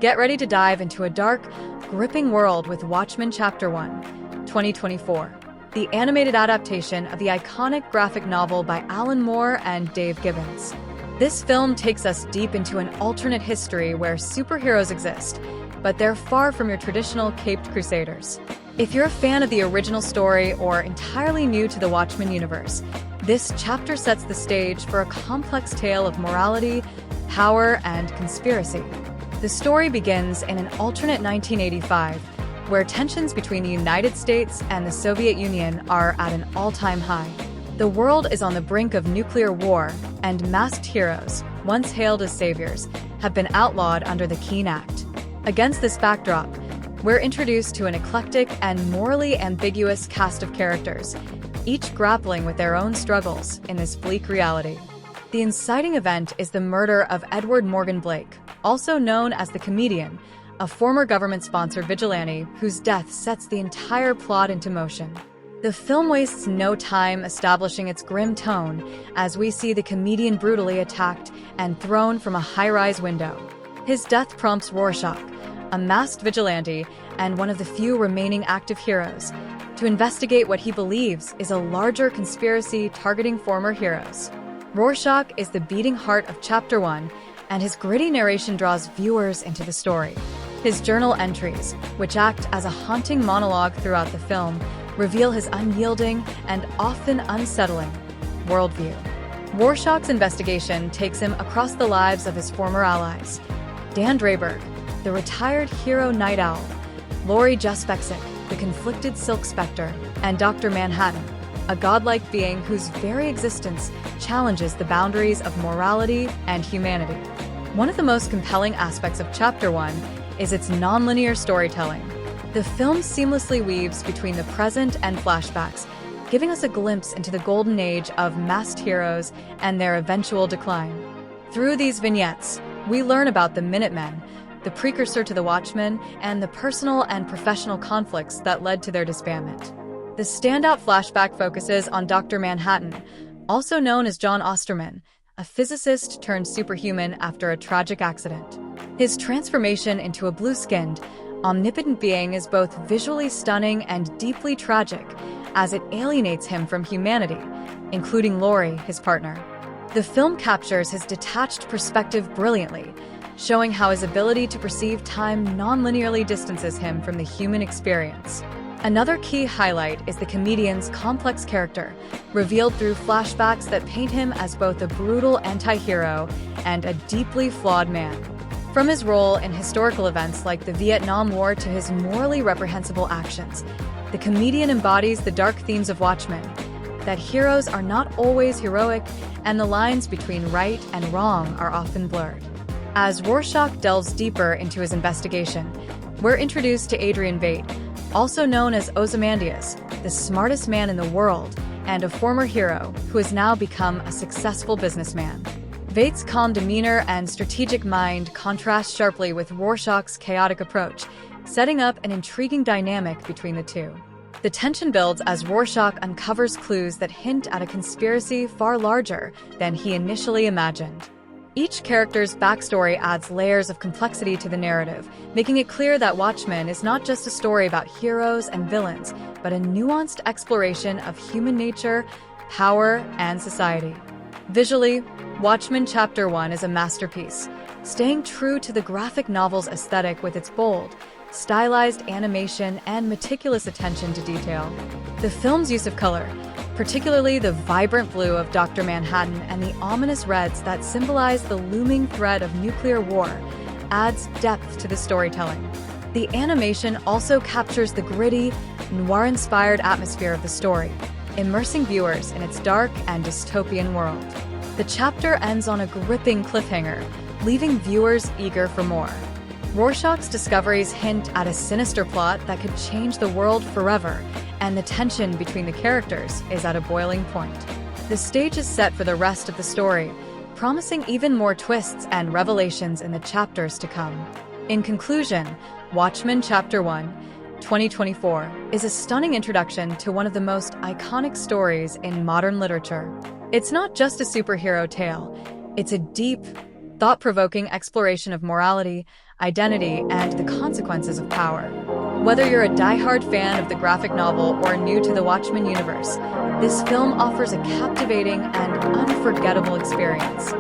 Get ready to dive into a dark, gripping world with Watchmen Chapter 1, 2024, the animated adaptation of the iconic graphic novel by Alan Moore and Dave Gibbons. This film takes us deep into an alternate history where superheroes exist, but they're far from your traditional caped crusaders. If you're a fan of the original story or entirely new to the Watchmen universe, this chapter sets the stage for a complex tale of morality, power, and conspiracy. The story begins in an alternate 1985, where tensions between the United States and the Soviet Union are at an all-time high. The world is on the brink of nuclear war, and masked heroes, once hailed as saviors, have been outlawed under the Keene Act. Against this backdrop, we're introduced to an eclectic and morally ambiguous cast of characters, each grappling with their own struggles in this bleak reality. The inciting event is the murder of Edward Morgan Blake, also known as the Comedian, a former government-sponsored vigilante whose death sets the entire plot into motion. The film wastes no time establishing its grim tone as we see the Comedian brutally attacked and thrown from a high-rise window. His death prompts Rorschach, a masked vigilante and one of the few remaining active heroes, to investigate what he believes is a larger conspiracy targeting former heroes. Rorschach is the beating heart of Chapter 1, and his gritty narration draws viewers into the story. His journal entries, which act as a haunting monologue throughout the film, reveal his unyielding and often unsettling worldview. Rorschach's investigation takes him across the lives of his former allies: Dan Drayberg, the retired hero Night Owl; Laurie Juspexik, the conflicted Silk Spectre; and Dr. Manhattan, a godlike being whose very existence challenges the boundaries of morality and humanity. One of the most compelling aspects of Chapter 1 is its non-linear storytelling. The film seamlessly weaves between the present and flashbacks, giving us a glimpse into the golden age of masked heroes and their eventual decline. Through these vignettes, we learn about the Minutemen, the precursor to the Watchmen, and the personal and professional conflicts that led to their disbandment. The standout flashback focuses on Dr. Manhattan, also known as John Osterman, a physicist turned superhuman after a tragic accident. His transformation into a blue-skinned, omnipotent being is both visually stunning and deeply tragic, as it alienates him from humanity, including Laurie, his partner. The film captures his detached perspective brilliantly, showing how his ability to perceive time non-linearly distances him from the human experience. Another key highlight is the Comedian's complex character, revealed through flashbacks that paint him as both a brutal anti-hero and a deeply flawed man. From his role in historical events like the Vietnam War to his morally reprehensible actions, the Comedian embodies the dark themes of Watchmen: that heroes are not always heroic, and the lines between right and wrong are often blurred. As Rorschach delves deeper into his investigation, we're introduced to Adrian Veidt, also known as Ozymandias, the smartest man in the world and a former hero who has now become a successful businessman. Veidt's calm demeanor and strategic mind contrast sharply with Rorschach's chaotic approach, setting up an intriguing dynamic between the two. The tension builds as Rorschach uncovers clues that hint at a conspiracy far larger than he initially imagined. Each character's backstory adds layers of complexity to the narrative, making it clear that Watchmen is not just a story about heroes and villains, but a nuanced exploration of human nature, power, and society. Visually, Watchmen Chapter 1 is a masterpiece, staying true to the graphic novel's aesthetic with its bold, stylized animation and meticulous attention to detail. The film's use of color, particularly the vibrant blue of Dr. Manhattan and the ominous reds that symbolize the looming threat of nuclear war, adds depth to the storytelling. The animation also captures the gritty, noir-inspired atmosphere of the story, immersing viewers in its dark and dystopian world. The chapter ends on a gripping cliffhanger, leaving viewers eager for more. Rorschach's discoveries hint at a sinister plot that could change the world forever, and the tension between the characters is at a boiling point. The stage is set for the rest of the story, promising even more twists and revelations in the chapters to come. In conclusion, Watchmen Chapter 1, 2024 is a stunning introduction to one of the most iconic stories in modern literature. It's not just a superhero tale, it's a deep, thought-provoking exploration of morality, identity, and the consequences of power. Whether you're a diehard fan of the graphic novel or new to the Watchmen universe, this film offers a captivating and unforgettable experience.